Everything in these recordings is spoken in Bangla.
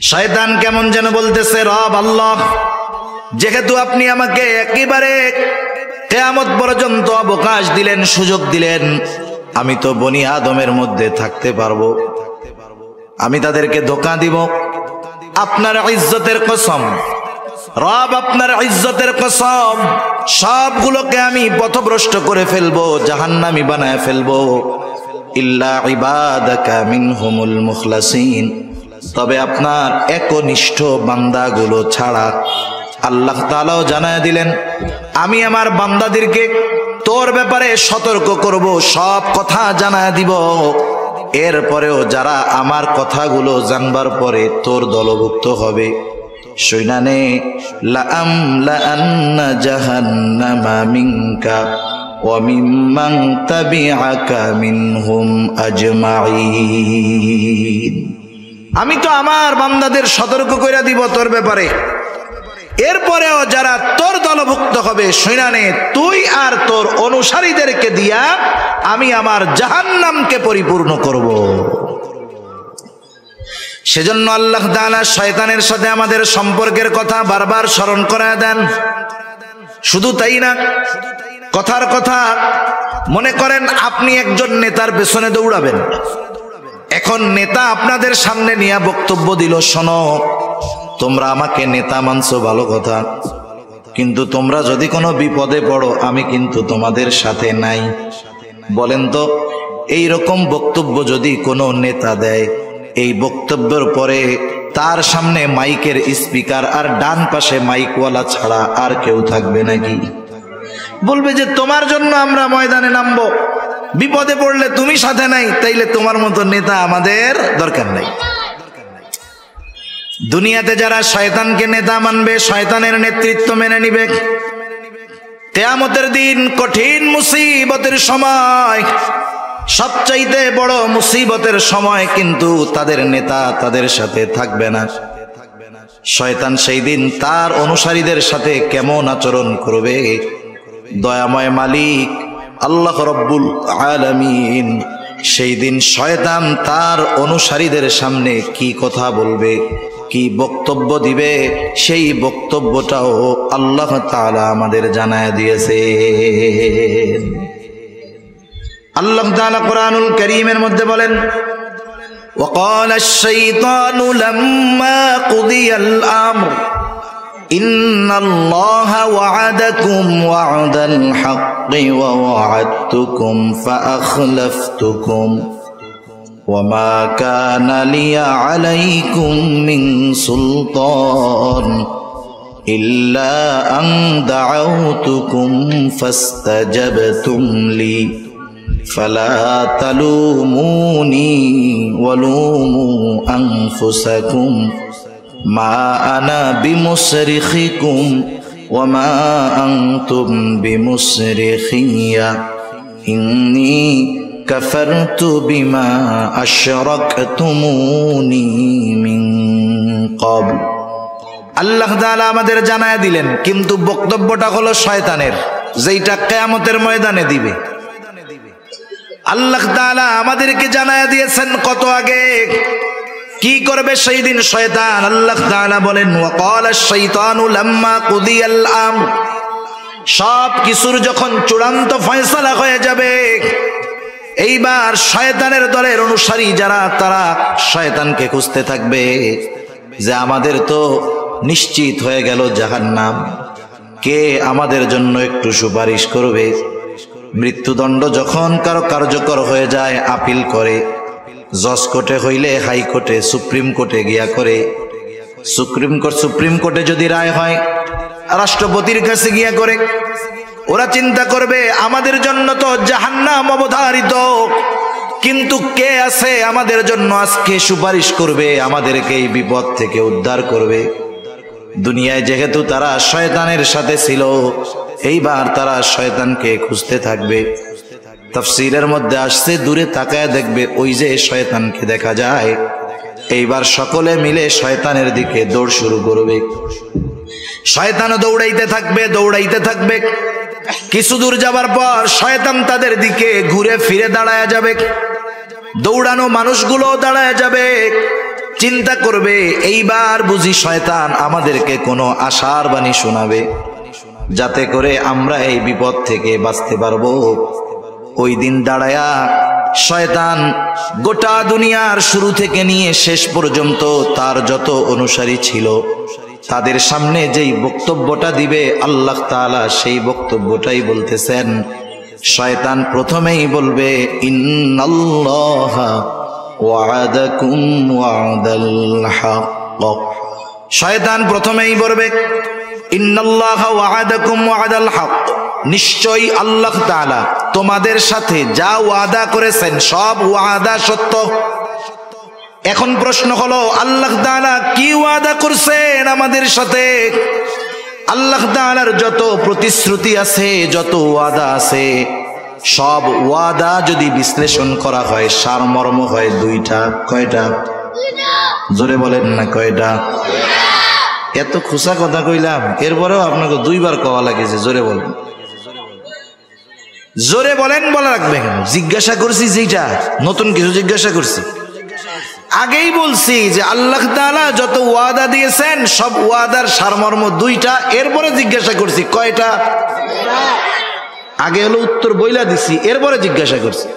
শয়তান কেমন যেন বলতেছে, রব আল্লাহ, যেহেতু আপনি আমাকে একেবারে কিয়ামত পর্যন্ত অবকাশ দিলেন, সুযোগ দিলেন, আমি তো বনি আদমের মধ্যে থাকতে পারবো, আমি তাদেরকে ধোঁকা দিব। আপনার ইজ্জতের কসম রব, আপনার ইজ্জতের কসম, সবগুলোকে আমি পথভ্রষ্ট করে ফেলবো, জাহান্নামী বানায় ফেলবো। ইল্লা ইবাদাকা মিনহুমুল মুখলাসিন, তবে আপনার একনিষ্ঠ বান্দাগুলো ছাড়া। আল্লাহ তাআলাও জানায় দিলেন, আমি আমার বান্দাদেরকে তোর ব্যাপারে সতর্ক করব, সব কথা জানায় দিব। এরপরেও যারা আমার কথাগুলো জানবার পরে তোর দলভুক্ত হবে, শুনানে লাআমলাআন্না জাহান্নামা মিনকা ওয়া মিম্মান তাবিআকা মিনহুম আজমাইন। আমি তো আমার বান্দাদের সতর্ক করে দিব তোর ব্যাপারে, এরপরেও যারা তোর দলভুক্ত হবে, শুনানে তুই আর তোর অনুসারীদেরকে দিয়া আমি আমার জাহান্নামকে পরিপূর্ণ করব। সেজন্য আল্লাহ তাআলা শয়তানের সাথে আমাদের সম্পর্কের কথা বারবার স্মরণ করায় দেন। শুধু তাই না, কথার কথা মনে করেন আপনি একজন নেতার পেছনে দৌড়াবেন। এখন নেতা আপনাদের সামনে নিয়ে বক্তব্য দিল, শোনো, তোমরা আমাকে নেতা মানছো ভালো কথা, কিন্তু তোমরা যদি কোনো বিপদে পড়ো আমি কিন্তু তোমাদের সাথে নাই। বলেন তো, এই রকম বক্তব্য যদি কোনো নেতা দেয়, এই বক্তব্যের পরে তার সামনে মাইকের স্পিকার আর ডান পাশে মাইকওয়ালা ছাড়া আর কেউ থাকবে নাকি? বলবে যে তোমার জন্য আমরা ময়দানে নামবো, বিপদে পড়লে তুমি সাথে নাই, তাইলে তোমার মতো নেতা আমাদের দরকার নাই। দুনিয়াতে যারা শয়তানকে নেতা মানবে, শয়তানের নেতৃত্ব মেনে নিবে, কিয়ামতের দিন কঠিন মুসিবতের সময়, সবচাইতে বড় মুসিবতের সময় কিন্তু তাদের নেতা তাদের সাথে থাকবে না। শয়তান সেই দিন তার অনুসারীদের সাথে কেমন আচরণ করবে, দয়াময় মালিক আল্লাহ রব্বুল আলামিন সেই দিন শয়তান তার অনুসারীদের সামনে কি কথা বলবে, কি বক্তব্য দিবে, সেই বক্তব্যটাও আল্লাহ তাআলা আমাদের জানায় দিয়েছে। আল্লাহ তাআলা কোরআনুল কারীমের মধ্যে বলেন, وقال الشيطان لما قضي الأمر إن الله وعدكم وعد الحق ووعدتكم فأخلفتكم وما كان لي عليكم من سلطان إلا أن دعوتكم فاستجبتم لي فلا تلوموني ولوموا أنفسكم ما أنا بمصرخكم وما أنتم بمصرخي إني كفرت بما أشركتموني من قبل। আল্লাহ তাআলা আমাদের জানায় দিলেন, কিন্তু বক্তব্যটা হলো শয়তানের, যেটা কিয়ামতের ময়দানে দিবে। আল্লাহ তাআলা আমাদেরকে জানায় দিয়েছেন কত আগে কি করবে সেই দিন শয়তান। আল্লাহ তাআলা বলেন, ওয়াকালা আশ-শাইতানু লাম্মা কুদিয়াল আমর, সব কিছুর যখন চূড়ান্ত ফয়সালা হয়ে যাবে, এইবার শয়তানের দলের অনুসারী যারা, তারা শয়তানকে খুঁজতে থাকবে যে আমাদের তো নিশ্চিত হয়ে গেল জাহান্নাম, কে আমাদের জন্য একটু সুপারিশ করবে। মৃত্যুদণ্ড যখন কারো কার্যকর হয়ে যায়, আপিল করে, জজ কোর্টে হইলে হাইকোর্টে, সুপ্রিম কোর্টে গিয়া করে, সুপ্রিম কোর্টে যদি রায় হয় রাষ্ট্রপতির কাছে গিয়া করে। ওরা চিন্তা করবে আমাদের জন্য তো জাহান্নাম অবধারিত, কিন্তু কে আছে আমাদের জন্য আজকে সুপারিশ করবে, আমাদেরকে এই বিপদ থেকে উদ্ধার করবে। দুনিয়ায় যেহেতু তারা শয়তানের সাথে ছিল, এইবার তারা শয়তানকে খুঁজতে থাকবে। তাফসীরের মধ্যে আসছে, দূরে তাকায় দেখবে ওই যে শয়তানকে দেখা যায়, এইবার সকলে মিলে শয়তানের দিকে দৌড় শুরু করবে। শয়তানও দৌড়াইতে থাকবে, দৌড়াইতে থাকবে। কিছু দূর যাবার পর শয়তান তাদের দিকে ঘুরে ফিরে দাঁড়ায় যাবে, দৌড়ানো মানুষগুলো দাঁড়ায় যাবে। চিন্তা করবে এইবার বুঝি শয়তান আমাদেরকে কোনো আশার বাণী শোনাবে, যাতে করে আমরা এই বিপদ থেকে বাঁচতে পারবো। ওই দিন দাঁড়ায়া শয়তান গোটা দুনিয়ার শুরু থেকে নিয়ে শেষ পর্যন্ত তার যত অনুসারী ছিল তাদের সামনে যেই বক্তব্যটা দিবে আল্লাহ তাআলা সেই বক্তব্যটাই বলতেছেন। শয়তান প্রথমেই বলবে ইন্নাল্লাহা ওয়া'আদাকুম ওয়া'দাল হক। শয়তান প্রথমেই বলবে ইন্নাল্লাহা ওয়া'আদাকুম ওয়া'দাল হক, নিশ্চয়ই আল্লাহ তাআলা তোমাদের সাথে যা ওয়াদা করেছেন সব ওয়াদা সত্য। এখন প্রশ্ন হলো আল্লাহ তাআলা কি ওয়াদা করছেন আমাদের সাথে? আল্লাহ তাআলার যত প্রতিশ্রুতি আছে, যত ওয়াদা আছে, সব ওয়াদা যদি বিশ্লেষণ করা হয় সারমর্ম হয় দুইটা। কয়টা? জোরে বলেন না কয়টা? এত খুশা কথা কইলাম, এরপরেও আপনাকে দুইবার কওয়া লাগেছে। জোরে বলেন, জোরে বলেন, বলা রাখবে কেন? জিজ্ঞাসা করছি যেটা, নতুন কিছু জিজ্ঞাসা করছি? আগেই বলছি যে আল্লাহ তাআলা যত ওয়াদা দিয়েছেন সব ওয়াদার সারমর্ম দুইটা। এরপরে জিজ্ঞাসা করছি কয়টা? আগে হলো উত্তর বইলা দিছি, এরপরে জিজ্ঞাসা করছি।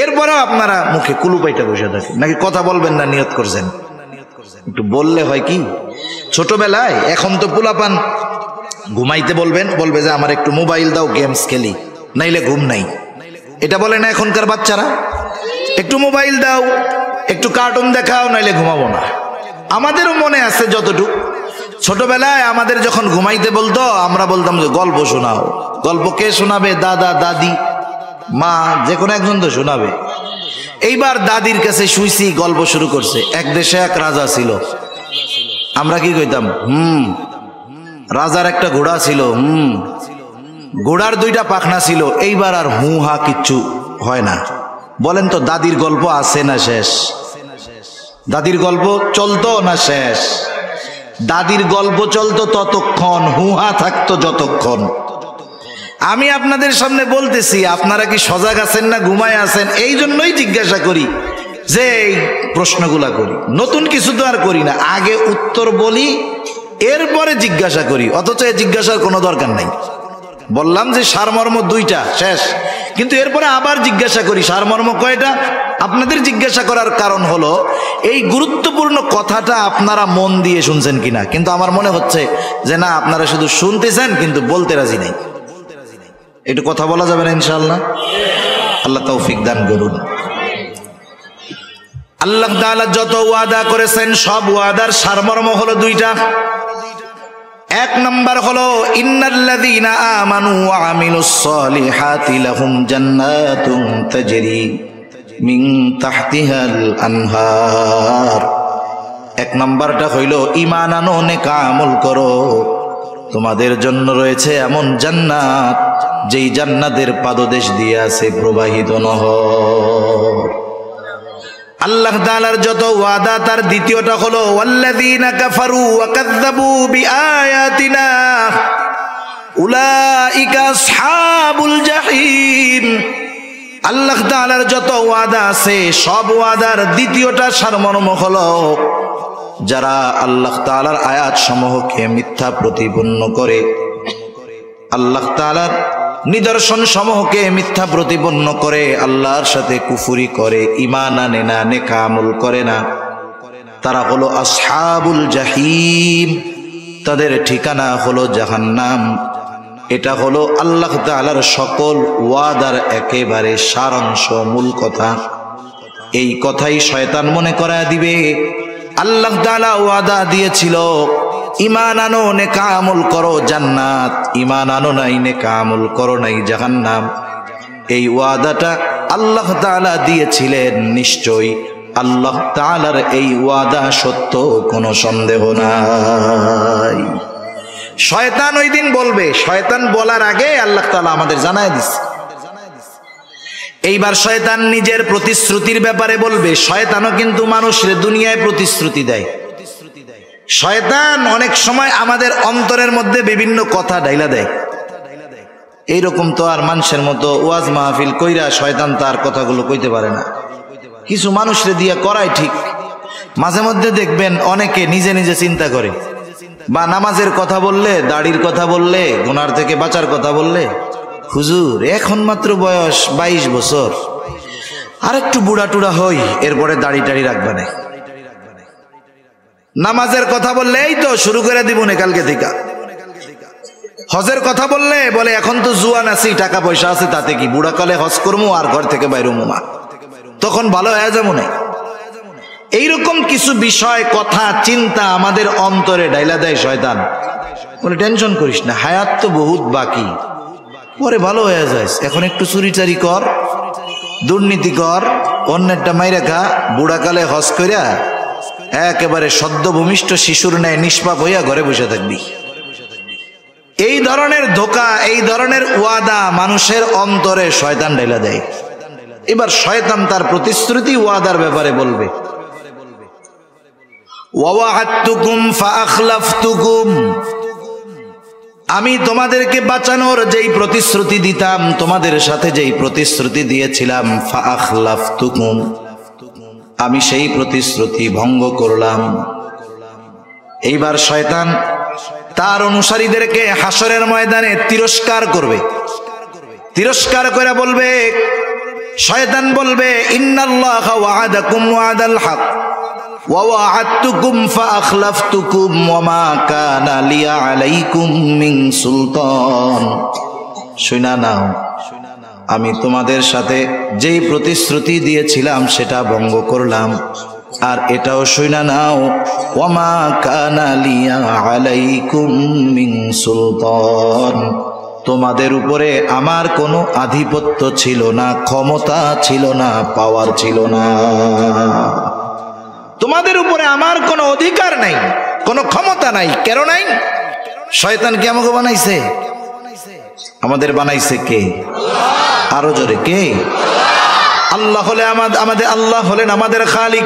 এরপরেও আপনারা মুখে কুলুপাইটা বসে থাকেন, নাকি কথা বলবেন না নিয়ত করছেন? একটু বললে হয় কি ছোটবেলায়। এখন তো পোলাপান ঘুমাইতে বলবেন, বলবে যে আমার একটু মোবাইল দাও, গেমস খেলি, নাইলে ঘুম নাই। এটা বলে না এখনকার বাচ্চারা? একটু মোবাইল দাও, একটু কার্টুন দেখাও, নাইলে ঘুমাবো না। আমাদেরও মনে আছে যতটুক ছোটবেলায় আমাদের যখন ঘুমাইতে বলতো আমরা বলতাম যে গল্প শোনাও। গল্প কে শোনাবে? দাদা, দাদি, মা, যে কোনো একজন তো শোনাবে। এইবার দাদির কাছে শুইছি, গল্প শুরু করছে। এক দেশে এক রাজা ছিল। আমরা কি কইতাম? রাজার একটা ঘোড়া ছিল, ঘোড়ার দুইটা পাখনা ছিল। এইবার আর হু হা কিচ্ছু হয় না। বলেন তো দাদির গল্প আছে না শেষ? দাদির গল্প চলতো না শেষ? দাদির গল্প চলতো ততক্ষণ, হুহা থাকতো যতক্ষণ। আমি আপনাদের সামনে বলতেছি, আপনারা কি সজাগ আছেন না ঘুমায় আছেন? এই জন্যই জিজ্ঞাসা করি, যে এই প্রশ্নগুলা করি। নতুন কিছু তো আর করি না, আগে উত্তর বলি এরপরে জিজ্ঞাসা করি। অথচ এই জিজ্ঞাসার কোনো দরকার নাই। বললাম যে সারমর্ম দুইটা, শেষ। কিন্তু এরপরে আবার জিজ্ঞাসা করি সারমর্ম কয়টা? আপনাদের জিজ্ঞাসা করার কারণ হলো এই গুরুত্বপূর্ণ কথাটা আপনারা মন দিয়ে শুনছেন কিনা। কিন্তু আমার মনে হচ্ছে যে না, আপনারা শুধু শুনতেছেন কিন্তু বলতে রাজি নেই। একটু কথা বলা যাবে না ইনশাআল্লাহ? আল্লাহ তৌফিক দান করুন। আল্লাহ তাআলা যত ওয়াদা করেছেন সব ওয়াদার সারমর্ম হলো দুইটা। এক নাম্বার হলো ইন্নাল্লাযীনা আমানু ওয়া আমিলুস সলিহাতি লাহুম জান্নাতুন তাজরি মিন তাহতিহাল আনহার। এক নাম্বারটা হইল ঈমান আনো, নেক আমল করো, তোমাদের জন্য রয়েছে এমন জান্নাত যেই জান্নাতের পাদদেশ দিয়ে আছে প্রবাহিত নহর। আল্লাহ তাআলার যত ওয়াদা তার দ্বিতীয়টা হলো ওয়াল্লাযীনা কাফারু ওয়া কাযযাবু বিআয়াতিনা উলাইকা আসহাবুল জাহিম। আল্লাহ তাআলার যত ওয়াদা আছে সব ওয়াদার দ্বিতীয়টা সারমর্ম হলো যারা আল্লাহ তাআলার আয়াত সমূহকে মিথ্যা প্রতিপন্ন করে, আল্লাহ তাআলার নিদর্শন সমূহকে মিথ্যা প্রতিপন্ন করে, আল্লাহর সাথে কুফরি করে, ঈমান আনে না, নেক আমল করে না, তারা হলো আসহাবুল জাহিম। তাদের ঠিকানা হলো জাহান্নাম। এটা হলো আল্লাহ তাআলার সকল ওয়াদার একেবারে সারাংশ, মূল কথা। এই কথাই শয়তান মনে করায় দিবে আল্লাহ তাআলা ওয়াদা দিয়েছিল ঈমান আনো, নেক আমল করো, জান্নাত। ঈমান আনো নাই, নেক আমল করো নাই, জাহান্নাম। এই ওয়াদাটা আল্লাহ তাআলা দিয়েছিলেন, নিশ্চয়ই আল্লাহ তাআলার এই ওয়াদা সত্য, কোনো সন্দেহ নাই। শয়তান ওই দিন বলবে, শয়তান বলার আগে আল্লাহ তাআলা আমাদের জানায় দিচ্ছে। এইবার শয়তান নিজের প্রতিশ্রুতির ব্যাপারে বলবে। শয়তানও কিন্তু মানুষের দুনিয়ায় প্রতিশ্রুতি দেয়। শয়তান অনেক সময় আমাদের অন্তরের মধ্যে বিভিন্ন কথা ডাইলা দেয়। এইরকম তো আর মানুষের মতো ওয়াজ মাহফিল কইরা শয়তান তার কথাগুলো কইতে পারে না। কিছু মানুষরে দিয়া করায় ঠিক, মাঝে মধ্যে দেখবেন অনেকে নিজে নিজে চিন্তা করে, বা নামাজের কথা বললে, দাড়ির কথা বললে, গুনার থেকে বাঁচার কথা বললে, হুজুর এখন মাত্র বয়স 22 বছর, আর একটু বুড়া টুড়া হই, এরপরে দাড়ি টাড়ি রাখবে না। নামাজের কথা বললে এই তো শুরু করে দিব না কালকে থেকে। হজের কথা বললে বলে এখন তো জুয়ান আছি, টাকা পয়সা আছে, তাতে কি, বুড়া কালে হজ করবো আর ঘর থেকে বাইরে মুমা, তখন ভালো হয়ে যাবো না। এইরকম কিছু বিষয়, কথা, চিন্তা আমাদের অন্তরে ডাইলা দেয় শয়তান। বলে টেনশন করিস না, হায়াত তো বহুত বাকি, পরে ভালো হয়ে যায়, এখন একটু চুরিচারি কর, দুর্নীতি কর, অন্যেরটা মাইরা খা, বুড়াকালে হজ কইরা একেবারে সদ্য ভূমিষ্ঠ শিশুর ন্যায় নিষ্পাপ হইয়া ঘরে বসে থাকবি। এই ধরনের ধোঁকা, এই ধরনের ওয়াদা মানুষের অন্তরে শয়তান ঢেলা দেয়। এবার শয়তান তার প্রতিশ্রুতি ওয়াদার ব্যাপারে বলবে, ওয়াওয়া'আদতুকুম ফাআখলাফতুকুম, আমি তোমাদেরকে বাঁচানোর যেই প্রতিশ্রুতি দিতাম, তোমাদের সাথে যেই প্রতিশ্রুতি দিয়েছিলাম, ফাআখলাফতুকুম, আমি সেই প্রতিশ্রুতি ভঙ্গ করলাম। এইবার শয়তান তার অনুসারীদেরকে হাসরের ময়দানে তিরস্কার করবে। তিরস্কার করে বলবে, শয়তান বলবে, ইন্নাল্লাহা ওয়া'আদাকুম ওয়া'দাল হক ওয়া ওয়া'আদতুকুম ফাআখলাফতুকুম ওয়া মা কানা লিয়া আলাইকুম মিন সুলতান। শুনা নাও, আমি তোমাদের সাথে যেই প্রতিশ্রুতি দিয়েছিলাম সেটা ভঙ্গ করলাম, আর এটাও শুনা নাও, ওয়া মা কানা লিয়া আলাইকুম মিন সুলতান, তোমাদের উপরে আমার কোনো আধিপত্য ছিল না, ক্ষমতা ছিল না, পাওয়ার ছিল না। তোমাদের উপরে আমার কোনো অধিকার নাই, কোনো ক্ষমতা নাই। কেন নাই? শয়তান কি আমাকে বানাইছে? আমাদের বানাইছে কে? আরো জোরে কে? আল্লাহ হলে আমাদের, আল্লাহ হলেন আমাদের খালিক,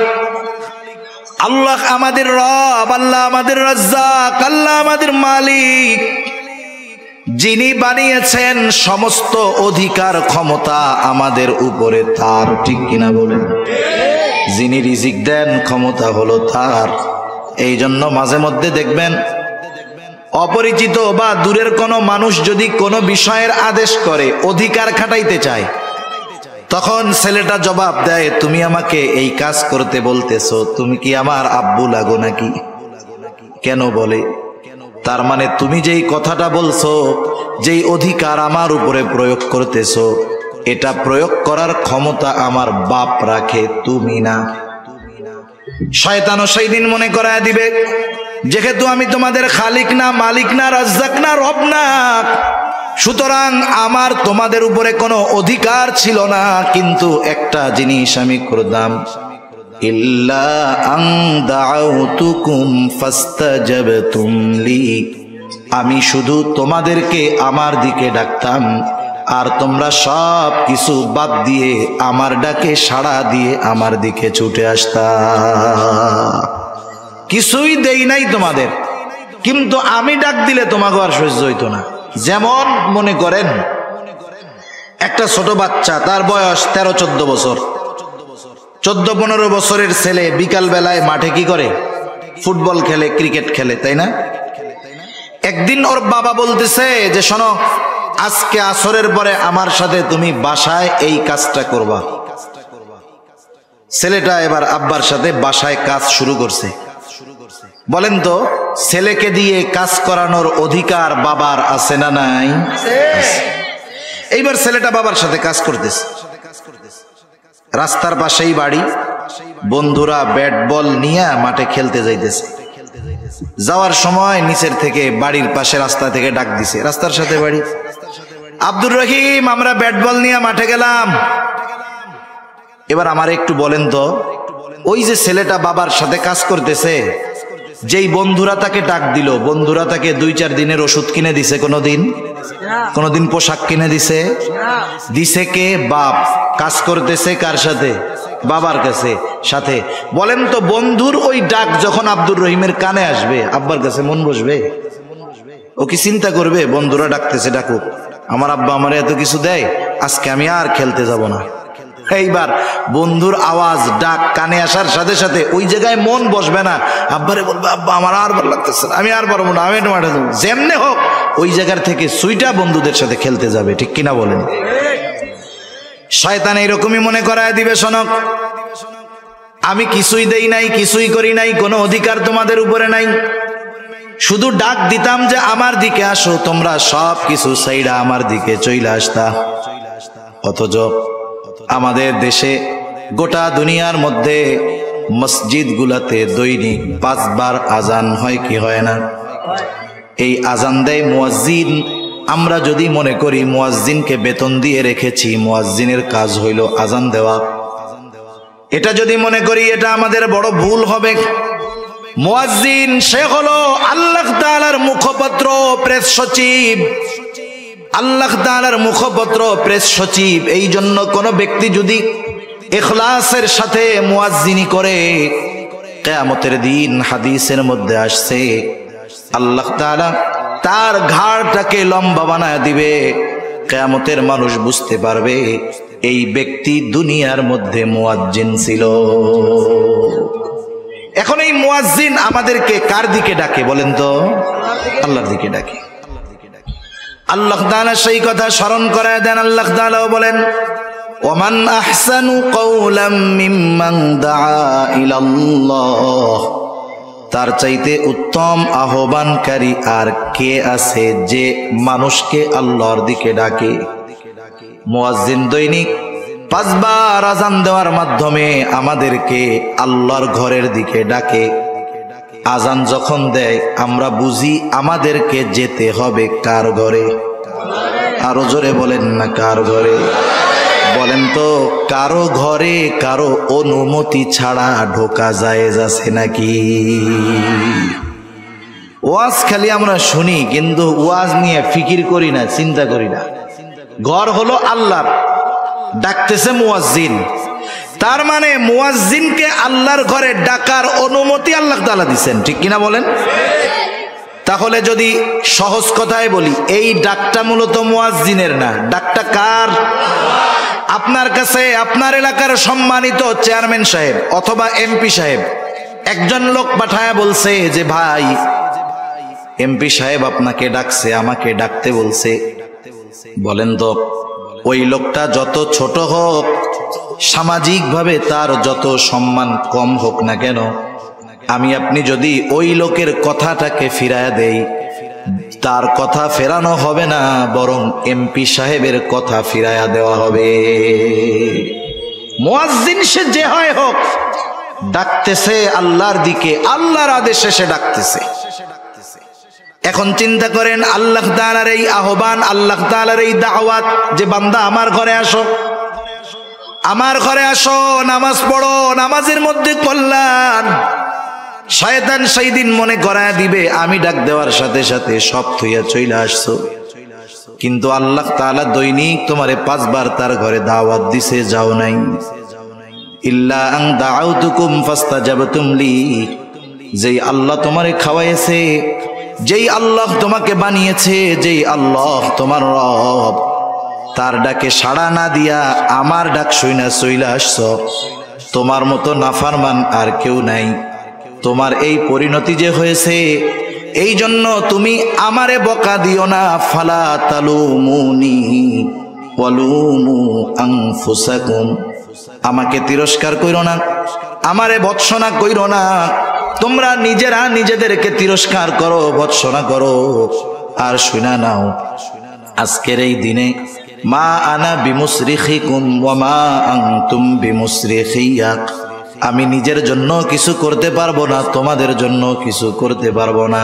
আল্লাহ আমাদের রব, আল্লাহ আমাদের রাজ্জাক, আল্লাহ আমাদের মালিক। যিনি বানিয়েছেন, সমস্ত অধিকার ক্ষমতা আমাদের উপরে তার, ঠিক কিনা বলেন? যিনি রিজিক দেন, ক্ষমতা হলো তার। এই জন্য মাঝে মধ্যে দেখবেন অপরিচিত বা দূরের কোনো মানুষ যদি কোনো বিষয়ের আদেশ করে, অধিকার খাটাইতে চায়, তখন ছেলেটা জবাব দেয়, তুমি আমাকে এই কাজ করতে বলতেছো, তুমি কি আমার আব্বু লাগো নাকি? কেন বলে? তার মানে তুমি যেই কথাটা বলছো, যেই অধিকার আমার উপরে প্রয়োগ করতেছো, এটা প্রয়োগ করার ক্ষমতা আমার বাপ রাখে, তুমি না। শয়তানও সেই দিন মনে করায় দিবে, যেহেতু আমি তোমাদের খালিক না, মালিক না, রাজ্জাক না, রব না, সুতরাং আমার তোমাদের উপরে কোনো অধিকার ছিল না, কিন্তু একটা জিনিস আমি করতাম, ইল্লা আন দাউতুকুম ফাস্তাজাবতুম লি, আমি শুধু তোমাদেরকে আমার দিকে ডাকতাম, আর তোমরা সব কিছু বাদ দিয়ে আমার ডাকে সাড়া দিয়ে আমার দিকে ছুটে আসতা। কিছুই দেই নাই তোমাদের, কিন্তু আমি ডাক দিলে তোমাকে আর সহ্য হইতো না। যেমন মনে করেন একটা ছোট বাচ্চা, তার বয়স 13-14 বছর, 14-15 বছরের ছেলে বিকাল বেলায় মাঠে কি করে? ফুটবল খেলে, ক্রিকেট খেলে, তাই না? একদিন ওর বাবা বলতেছে যে শোনো, আজকে আসরের পরে আমার সাথে তুমি বাসায় এই কাজটা করবা। ছেলেটা এবার আব্বার সাথে বাসায় কাজ শুরু করছে। বলেন তো, ছেলেকে দিয়ে কাজ করানোর অধিকার বাবার আছে না নাই? এইবার ছেলেটা বাবার সাথে কাজ করতেছে। রাস্তার পাশেই বাড়ি, বন্ধুরা ব্যাট বল নিয়ে মাঠে খেলতে যাইতেছে। যাওয়ার সময় নিচের থেকে, বাড়ির পাশে রাস্তা থেকে ডাক দিছে, রাস্তার সাথে বাড়ি, আব্দুর রহিম, আমরা ব্যাট বল নিয়ে মাঠে গেলাম। এবার আমার একটু বলেন তো, ওই যে ছেলেটা বাবার সাথে কাজ করতেছে, যেই বন্ধুরা তাকে ডাক দিল, বন্ধুরা তাকে 2-4 দিনের ওষুধ কিনে দিছে? কোনদিন পোশাক কিনে দিছে? দিছে কে? বাপ। কাজ করতেছে কার সাথে? বাবার কাছে সাথে। বলেন তো, বন্ধুর ওই ডাক যখন আব্দুর রহিমের কানে আসবে, আব্বার কাছে মন বসবে? ও কি চিন্তা করবে বন্ধুরা ডাকতেছে, ডাকুক, আমার আব্বা আমার এত কিছু দেয়, আজকে আমি আর খেলতে যাব না? এইবার বন্ধুর আওয়াজ ডাক কানে আসার সাথে সাথে ওই জায়গায় মন বসবে না, আব্বারে বলবে আব্বা আমার আর ভালো লাগতেছে না, আমি আর পারবো না, আমি একটু মাঠে যাবো, যেমনে হোক ওই জায়গার থেকে সুইটা বন্ধুদের সাথে খেলতে যাবে। ঠিক কিনা বলেন? শয়তান এইরকমই মনে করায় দিবে, শোনক আমি কিছুই দেই নাই, কিছুই করি নাই, কোনো অধিকার তোমাদের উপরে নাই, শুধু ডাক দিতাম যে আমার দিকে আসো, তোমরা সব কিছু সাইডা আমার দিকে চলে আসতা। অথচ আমাদের দেশে গোটা দুনিয়ার মধ্যে মসজিদ গুলাতে দৈনিক 5 বার আজান হয় কি হয় না? এই আজান দেয় মুয়াজ্জিন। আমরা যদি মনে করি মুয়াজ্জিনকে বেতন দিয়ে রেখেছি, মুয়াজ্জিনের কাজ হইল আজান দেওয়া, এটা যদি মনে করি এটা আমাদের বড় ভুল হবে। মুয়াজ্জিন সে হলো আল্লাহ তাআলার মুখপত্র, প্রেস সচিব, আল্লাহ তাআলার মুখপত্র, প্রেস সচিব। এই জন্য কোন ব্যক্তি যদি ইখলাসের সাথে মুয়াজ্জিনি করে, কিয়ামতের দিন হাদিসের মধ্যে আসছে আল্লাহ তাআলা তার ঘাড়টাকে লম্বা বানায় দিবে। কিয়ামতের মানুষ বুঝতে পারবে এই ব্যক্তি দুনিয়ার মধ্যে মুয়াজ্জিন ছিল। এখন এই মুয়াজ্জিন আমাদেরকে কার দিকে ডাকে বলেন তো? আল্লাহর দিকে ডাকে। আল্লাহ তাআলা সেই কথা স্মরণ করায় দেন। আল্লাহ তাআলা বলেন, ওমান আহসানু কওলাম মিম্মান দাআ ইলাল্লাহ, তার চাইতে উত্তম আহ্বানকারী আর কে আছে যে মানুষকে আল্লাহর দিকে ডাকে? মুয়াজ্জিন দৈনিক 5 বার আজান দেওয়ার মাধ্যমে আমাদেরকে আল্লাহর ঘরের দিকে ডাকে। আজান যখন দেয় আমরা বুঝি আমাদেরকে যেতে হবে কার ঘরে? আরো জোরে বলেন না, কার ঘরে? বলেন তো, কারো ঘরে কারো অনুমতি ছাড়া ঢোকা জায়েজ আছে নাকি? ওয়াজ খালি আমরা শুনি, কিন্তু ওয়াজ নিয়ে ফিকির করি না, চিন্তা করি না। ঘর হলো আল্লাহর, ডাকতেছে মুয়াজ্জিন, তার মানে মুয়াজ্জিনকে আল্লাহর ঘরে ডাকার অনুমতি আল্লাহ তাআলা দিবেন। ঠিক কিনা বলেন? তাহলে যদি সহজ কথায় বলি, এই ডাকটা মূলত মুয়াজ্জিনের না, ডাকটা কার? আপনার কাছে আপনার এলাকার সম্মানিত চেয়ারম্যান সাহেব অথবা এমপি সাহেব একজন লোক পাঠায় বলছে যে ভাই এমপি সাহেব আপনাকে ডাকছে, আমাকে ডাকতে বলছে। বলেন তো, ওই লোকটা যত ছোট হোক, সামাজিকভাবে তার যত সম্মান কম হোক না কেন, আমি আপনি যদি ওই লোকের কথাটাকে ফিরায় দেই, তার কথা ফেরানো হবে না, বরং এমপি সাহেবের কথা ফিরায়া দেওয়া হবে। মুয়াজ্জিন সে যে হয় হোক, ডাকতেছে আল্লাহর দিকে, আল্লাহর আদেশে সে ডাকতেছে। এখন চিন্তা করেন, আল্লাহ তাআলার এই আহ্বান, আল্লাহ তাআলার এই দাওয়াত যে বান্দা আমার ঘরে আসো, আমার ঘরে আসো, নামাজ পড়ো, নামাজের মধ্যে কল্যাণ। শয়তান সেই দিন মনে করায় দিবে আমি ডাক দেওয়ার সাথে সাথে সব থইয়া চইলা আসছো, কিন্তু আল্লাহ তাআলা দৈনিক তোমারে 5 বার তার ঘরে দাওয়াত দিছে, যাও নাই। ইল্লা আন দাআউতুকুম ফাস্তাজাবতুম লি, যেই আল্লাহ তোমারে খাওয়াইছে, যেই আল্লাহ তোমাকে বানিয়েছে, যেই আল্লাহ তোমার রব, তার ডাকে সাড়া না দিয়া আমার ডাক শুইনা চইলা আসছো। তোমার মতো নাফরমান আর কেউ নাই। তোমার এই পরিণতি যে হয়েছে, এই জন্য তুমি আমারে বকা দিও না। ফালা তালুমুনি ওয়ালুমু আনফুসাকুম, আমাকে তিরস্কার কইরো না, আমারে ভৎসনা কইরো না। তোমরা নিজেরা নিজেদেরকে তিরস্কার করো, ভৎসনা করো। আর শুনা নাও, আজকের এই দিনে মা আনা বিমুসরিখিকুম ওয়া মা আনতুম বিমুসরিখিয়া, আমি নিজের জন্য কিছু করতে পারবো না, তোমাদের জন্য কিছু করতে পারবো না।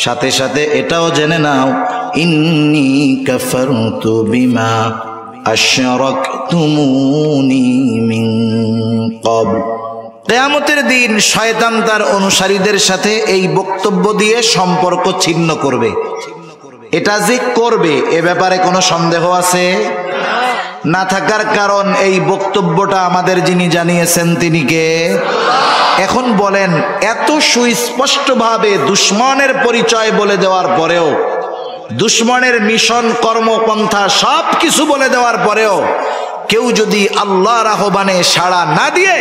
সাথে সাথে এটাও জেনে নাও, ইন্নী কাফারতু বিমা আশরাকতুমুনি মিন ক্বাবল। কিয়ামতের দিন শয়তান তার অনুসারীদের সাথে এই বক্তব্য দিয়ে সম্পর্ক ছিন্ন করবে। এটা যে করবে এ ব্যাপারে কোনো সন্দেহ আছে? না থাকার কারণ এই বক্তব্যটা আমাদের যিনি জানিয়েছেন তিনি কে? এখন বলেন, এত সুস্পষ্টভাবে দুশমনের পরিচয় বলে দেওয়ার পরেও, দুশমনের মিশন কর্মপন্থা সব কিছু বলে দেওয়ার পরেও কেউ যদি আল্লাহর আহ্বানে সাড়া না দিয়ে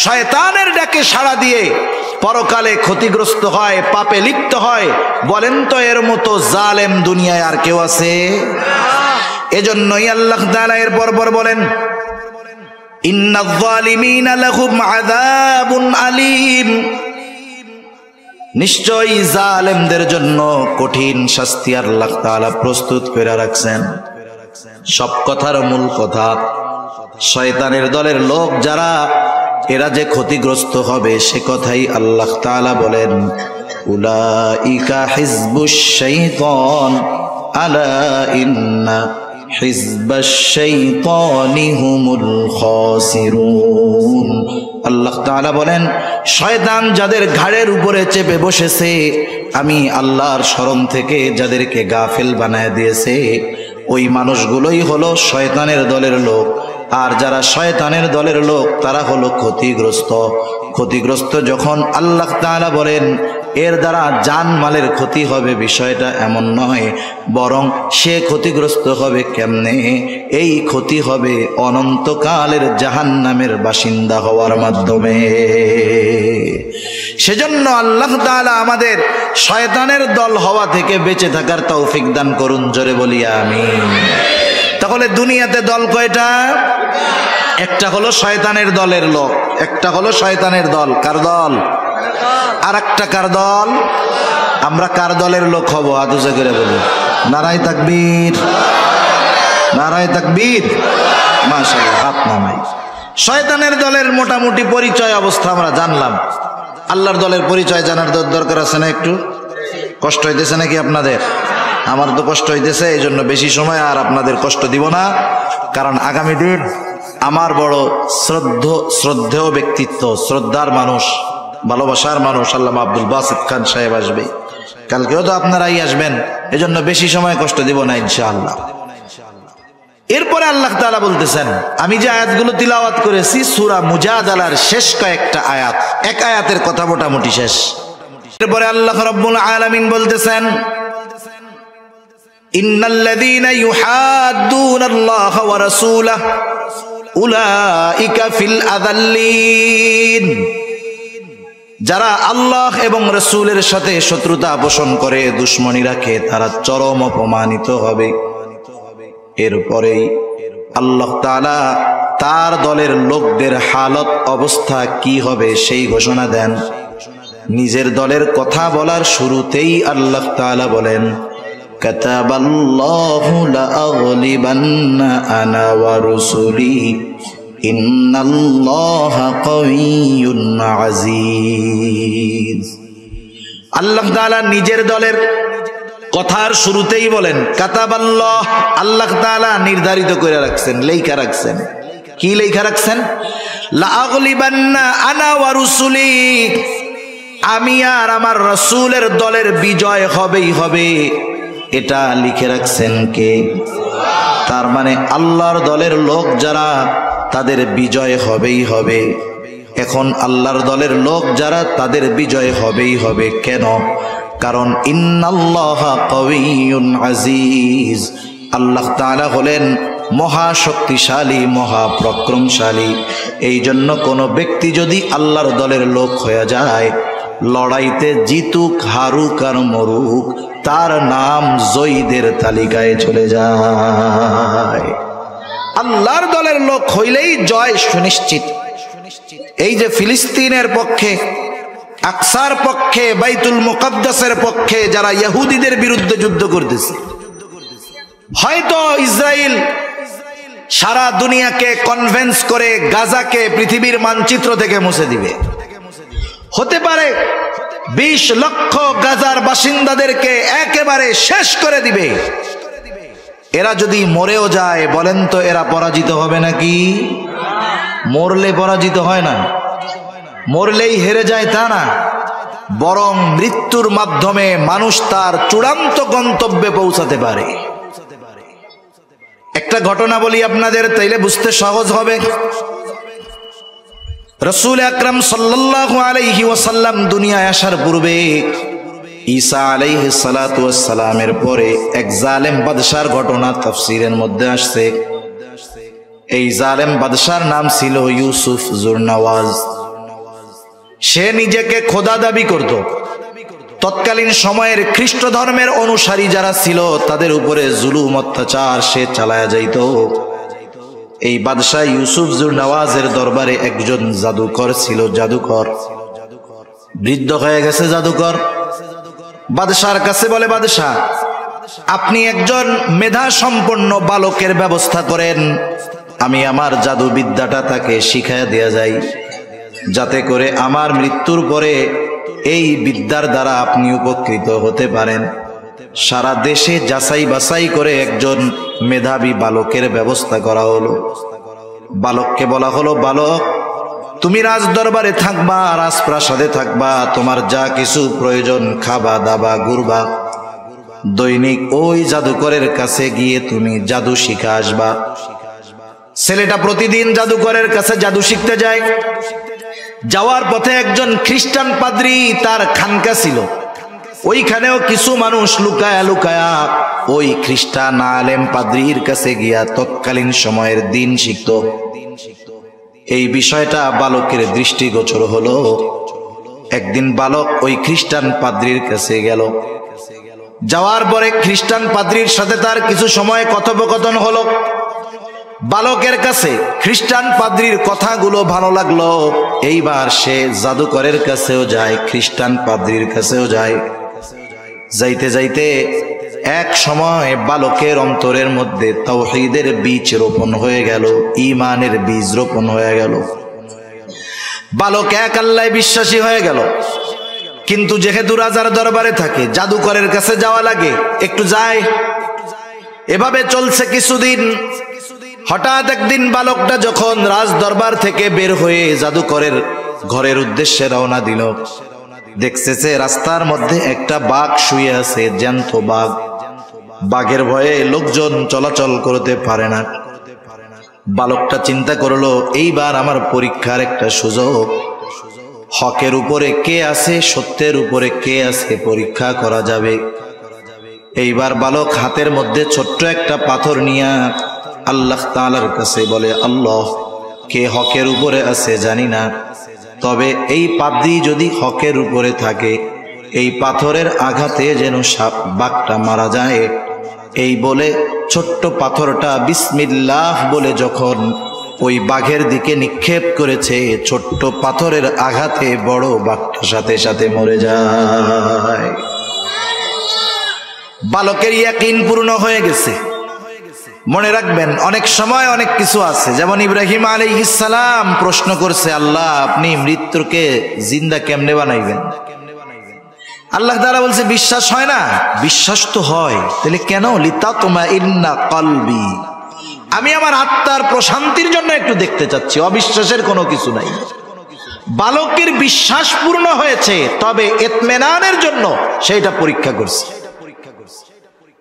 শয়তানের ডাকে সাড়া দিয়ে পরকালে ক্ষতিগ্রস্ত হয়, পাপে লিপ্ত হয়, বলেন তো এর মতো জালেম দুনিয়ায় আর কেউ আছে? এজন্যই আল্লাহ তাআলা এর পরপর বলেন, ইন্নায যালিমিনা লাহুম আযাবুন আলীম, নিশ্চয়ই জালেমদের জন্য কঠিন শাস্তি আল্লাহ তাআলা প্রস্তুত করে রাখছেন। সব কথার মূল কথা, শয়তানের দলের লোক যারা, এরা যে ক্ষতিগ্রস্ত হবে সে কথাই আল্লাহ তাআলা বলেন, উলাইকা হিজবুশ শাইতান আলা ইন্না হিজবাশ শাইতানি হুমুল খাসিরুন। আল্লাহ তাআলা বলেন, শয়তান যাদের ঘাড়ের উপরে চেপে বসেছে, আমি আল্লাহর স্মরণ থেকে যাদেরকে গাফেল বানায় দিয়েছে, ওই মানুষগুলোই হলো শয়তানের দলের লোক। আর যারা শয়তানের দলের লোক তারা হলো ক্ষতিগ্রস্ত। ক্ষতিগ্রস্ত যখন আল্লাহ তাআলা বলেন এর দ্বারা জানমালের ক্ষতি হবে, বিষয়টা এমন নয়, বরং সে ক্ষতিগ্রস্ত হবে কেমনে? এই ক্ষতি হবে অনন্তকালের জাহান্নামের বাসিন্দা হওয়ার মাধ্যমে। সেজন্য আল্লাহ তাআলা আমাদের শয়তানের দল হওয়া থেকে বেঁচে থাকার তৌফিক দান করুন, জোরে বলি আমিন। তাহলে দুনিয়াতে দল কয়টা? একটা হলো শয়তানের দলের লোক, একটা হলো শয়তানের দল। কার দল? আর একটা কার দল? আমরা কার দলের লোক হব? আদুজে করে বলি নারায়ে তাকবীর, নারায়ে তাকবীর, মাশাআল্লাহ, হাত নামাই। শয়তানের দলের মোটামুটি পরিচয় অবস্থা আমরা জানলাম। আল্লাহর দলের পরিচয় জানার দরকার আছে না? একটু কষ্ট হইতেছে নাকি আপনাদের? আমার তো কষ্ট হইতেছে, এই জন্য বেশি সময় আর আপনাদের কষ্ট দিব না, কারণ আগামী দিন আমার বড় শ্রদ্ধেয় ব্যক্তিত্ব, শ্রদ্ধার মানুষ, ভালোবাসার মানুষ আল্লামা আব্দুল বাসিত খান সাহেব আসবে। কালকেও তো আপনারাই আসবেন, এজন্য বেশি সময় কষ্ট দিব না ইনশাআল্লাহ। এরপরে আল্লাহ তাআলা বলতেছেন, আমি যে আয়াতগুলো তিলাওয়াত করেছি সূরা মুজাদালার শেষ কয়েকটা আয়াত, এক আয়াতের কথা মোটামুটি শেষ। এরপরে আল্লাহ রাব্বুল আলামিন বলতেছেন, ইন্নাল্লাযীনা ইউহাদ্দুনাল্লাহা ওয়া রাসূলাহু উলাইকা ফিল আযাল্লিন, যারা আল্লাহ এবং রাসূলের সাথে শত্রুতা পোষণ করে, দুশমনী রাখে, তারা চরম অপমানিত হবে। এরপরেই আল্লাহ তাআলা তার দলের লোকদের হালত অবস্থা কি হবে সেই ঘোষণা দেন। নিজের দলের কথা বলার শুরুতেই আল্লাহ তাআলা বলেন, কাতাবাল্লাহু লাআগলিবান্না আনা ওয়া রুসুলি ইন্নাল্লাহা কাওয়িয়্যুন আযীজ। আল্লাহ তাআলা নিজের দলের কথার শুরুতেই বলেন কাতাবাল্লাহ, আল্লাহ তাআলা নির্ধারিত করে রাখছেন, লেখা রাখছেন। কি লেখা রাখছেন? লাআগলিবান্না আনা ওয়া রুসুলি, আমি আর আমার রাসূলের দলের বিজয় হবেই হবে, এটা লিখে রাখছেন কে? তার মানে আল্লাহর দলের লোক যারা, তাদের বিজয় হবেই হবে। এখন আল্লাহর দলের লোক যারা, তাদের বিজয় হবেই হবে। কেন? কারণ ইন্নাল্লাহা কাওয়িয়্যুন আযীজ, আল্লাহ তাআলা হলেন মহাশক্তিশালী, মহাপরাক্রমশালী। এই জন্য কোনো ব্যক্তি যদি আল্লাহর দলের লোক হয়ে যায়, লড়াইতে জিতুক, হারুক আর মরুক, তার নাম জয়ীদের তালিকায় চলে যায়। আল্লাহর দলের লোক হইলেই জয় সুনিশ্চিত। এই যে ফিলিস্তিনের পক্ষে, আকসার পক্ষে, বাইতুল মুকাদ্দাসের পক্ষে যারা ইহুদিদের বিরুদ্ধে যুদ্ধ করতেছে, হয়তো ইসরায়েল সারা দুনিয়াকে কনভিন্স করে গাজাকে পৃথিবীর মানচিত্র থেকে মুছে দিবে। হতে পারে 20 লক্ষ গাজার বাসিন্দাদেরকে একেবারে শেষ করে দিবে। এরা যদি মরেও যায়, বলেন তো এরা পরাজিত হবে নাকি? মরলে পরাজিত হয় না, মরলেই হেরে যায় তা না, বরং মৃত্যুর মাধ্যমে মানুষ তার চূড়ান্ত গন্তব্যে পৌঁছাতে পারে। একটা ঘটনা বলি আপনাদের, তাইলে বুঝতে সহজ হবে। রাসূল আকরাম সাল্লাল্লাহু আলাইহি ওয়াসাল্লাম দুনিয়ায় আসার পূর্বে ঈসা আলাইহিস সালাতু ওয়াস সালামের পরে এক জালেম বাদশার ঘটনা তাফসীরের মধ্যে আসছে। এই জালেম বাদশার নাম ছিল ইউসুফ জুরনওয়াজ। সে নিজেকে খোদা দাবি করত। তৎকালীন সময়ের খ্রিস্ট ধর্মের অনুসারী যারা ছিল তাদের উপরে জুলুম অত্যাচার সে চালায়া যাইত। এই বাদশাহ ইউসুফ জুরনওয়াজের দরবারে একজন জাদুকর ছিল। জাদুকর বৃদ্ধ হয়ে গেছে। জাদুকর বাদশার কাছে বলে, বাদশাহ আপনি একজন মেধা সম্পন্ন বালকের ব্যবস্থা করেন, আমি আমার জাদু বিদ্যাটা তাকে শিখাইয়া দেয়া যায়, যাতে করে আমার মৃত্যুর পরে এই বিদ্যার দ্বারা আপনি উপকৃত হতে পারেন। সারা দেশে যাচাই বাছাই করে একজন মেধাবী বালকের ব্যবস্থা করা হলো। বালককে বলা হলো, বালক তুমি রাজ দরবারে থাকবা, রাজপ্রাসাদে থাকবা, তোমার যা কিছু প্রয়োজন খাবা দাবা ঘুরবা, দৈনিক ওই জাদুকরের কাছে গিয়ে তুমি জাদু শিখে আসবা। ছেলেটা প্রতিদিন জাদুকরের কাছে জাদু শিখতে যায়। যাওয়ার পথে একজন খ্রিস্টান পাদ্রী তার খানকা ছিল, ওইখানেও কিছু মানুষ লুকায়া লুকায়া ওই খ্রিস্টান আলেম পাদ্রীর কাছে গিয়া তৎকালীন সময়ের দিন শিখত। এই বিষয়টা বালকের দৃষ্টিগোচর হলো। একদিন বালক ওই খ্রিস্টান পাদ্রীর কাছে গেল। যাওয়ার পরে খ্রিস্টান পাদ্রীর সাথে তার কিছু সময় কথোপকথন হলো। বালকের কাছে খ্রিস্টান পাদ্রীর কথাগুলো ভালো লাগলো। এইবার সে জাদুকরের কাছেও যায়, খ্রিস্টান পাদ্রীর কাছেও যায়। যাইতে যাইতে এক সময় বালকের অন্তরের মধ্যে তাওহীদের বীজ রোপণ হয়ে গেল, ঈমানের বীজ রোপণ হয়ে গেল। বালক এক আল্লাহয় বিশ্বাসী হয়ে গেল। কিন্তু যেহেতু রাজার দরবারে থাকে, জাদুকরের কাছে যাওয়া লাগে, একটু যায়। এভাবে চলছে কিছুদিন। হঠাৎ একদিন বালকটা যখন রাজ দরবার থেকে বের হয়ে জাদুকরের ঘরের উদ্দেশ্যে রওনা দিল, দেখতেছে রাস্তার মধ্যে একটা বাঘ শুয়ে আছে, জ্যান্ত বাঘ। বাঘের ভয়ে লোকজন চলাচল করতে পারে না। বালকটা চিন্তা করলো, এইবার আমার পরীক্ষার একটা সুযোগ। হকের উপরে কে আছে, সত্যের উপরে কে আছে পরীক্ষা করা যাবে। এইবার বালক হাতের মধ্যে ছোট্ট একটা পাথর নিয়ে আল্লাহ তাআলার কাছে বলে, আল্লাহ কে হকের উপরে আছে জানি না, তবে এই পাদ্রী যদি হকের উপরে থাকে, এই পাথরের আঘাতে যেন বাঘটা মারা যায়। এই বলে ছোট্ট পাথরটা বিসমিল্লাহ বলে যখন ওই বাঘের দিকে নিক্ষেপ করেছে, ছোট্ট পাথরের আঘাতে বড় বাঘটা সাথে সাথে মরে যায়। বালকের ইয়াকিন পূর্ণ হয়ে গেছে। মনে রাখবেন, অনেক সময় অনেক কিছু আছে। যেমন ইব্রাহিম আলাইহিস সালাম প্রশ্ন করছে, আল্লাহ আপনি মৃত্যুকে জিন্দা কেমনে বানাইবেন? আল্লাহ তাআলা বলছে, বিশ্বাস হয় না? বিশ্বাস তো হয়। তাহলে কেন? লিতাতমাইন্না কলবি, আমি আমার আত্মার প্রশান্তির জন্য একটু দেখতে চাচ্ছি, অবিশ্বাসের কোনো কিছু নাই। বালকের বিশ্বাস পূর্ণ হয়েছে, তবে ইতমিনানের জন্য সেইটা পরীক্ষা করছে।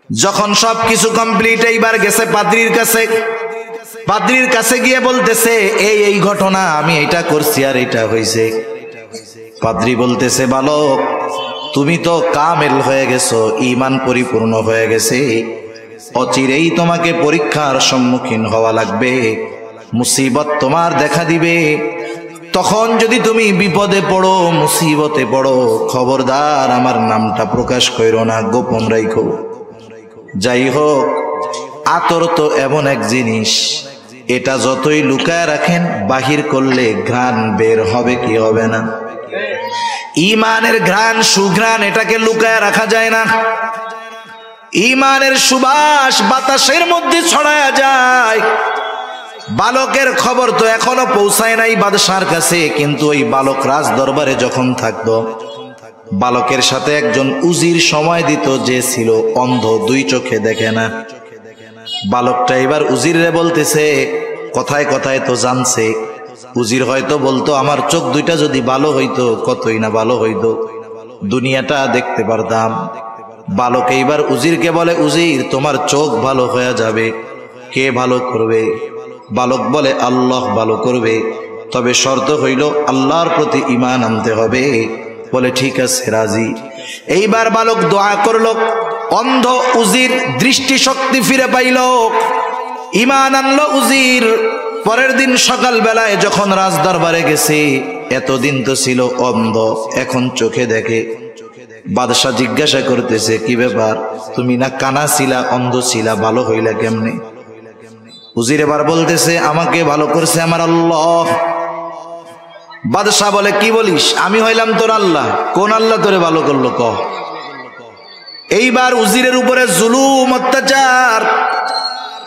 যখন সবকিছু কমপ্লিট, এইবার গেছে পাদ্রীর কাছে। পাদ্রীর কাছে গিয়ে বলতেছে, এই ঘটনা, আমি এটা করছি আর এটা হয়েছে। পাদ্রী বলতেছে, বালক তুমি তো কামেল হয়ে গেছো, ঈমান পরিপূর্ণ হয়ে গেছে, অচিরেই তোমাকে পরীক্ষার সম্মুখীন হওয়া লাগবে, মুসিবত তোমার দেখা দিবে। তখন যদি তুমি বিপদে পড়ো, মুসিবতে পড়ো, খবরদার আমার নামটা প্রকাশ করো না, গোপন রাখো। যাই হোক, আতর তো এমন এক জিনিস, এটা যতই লুকায় রাখেন, বাহির করলে ঘ্রাণ বের হবে কি হবে না? ঈমানের ঘ্রাণ, সুঘ্রাণ, এটাকে লুকায় রাখা যায় না। ঈমানের সুবাস বাতাসের মধ্যে ছড়ায়া যায়। বালকের খবর তো এখনো পৌঁছায় নাই বাদশার কাছে, কিন্তু ওই বালক রাজ দরবারে যখন থাকতো, বালকের সাথে একজন উজির সময় দিত, যে ছিল অন্ধ, দুই চোখে দেখে না। বালকটা এবার উজিরে বলতেছে, কথায় কথায় তো জানছে। উজির হয়তো বলতো, আমার চোখ দুইটা যদি ভালো হইতো, কতই না ভালো হইতো, দুনিয়াটা দেখতে পারতাম। বালক এইবার উজিরকে বলে, উজির তোমার চোখ ভালো হয়ে যাবে, কে ভালো করবে? বালক বলে, আল্লাহ ভালো করবে, তবে শর্ত হইল আল্লাহর প্রতি ঈমান আনতে হবে। বলে ঠিক আছে, রাজি। এইবার বালক দোয়া করল, অন্ধ উজির দৃষ্টি শক্তি ফিরে পাইল। ঈমান আনলো উজির। পরের দিন সকাল বেলায় যখন রাজ দরবারে গেছে, এতদিন তো ছিল অন্ধ, এখন চোখে দেখে। বাদশাহ জিজ্ঞাসা করতেছে, কি ব্যাপার, তুমি না কানা ছিলা, অন্ধ ছিলা, ভালো হইলা কেমনে? উজির এবার বলতেছে, আমাকে ভালো করছে আমার আল্লাহ। বাদশাহ বলে, কি বলিস? আমি হইলাম তোর আল্লাহ? কোন আল্লাহ তোরে ভালো করলো ক? এইবার উজিরের উপরে জুলুম অত্যাচার।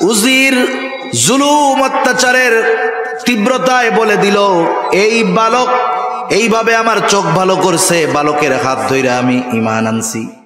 উজির জুলুম অত্যাচারের তীব্রতায় বলে দিল, এই বালক এইভাবে আমার চোখ ভালো করছে, বালকের হাত ধইরা আমি ঈমান আনছি।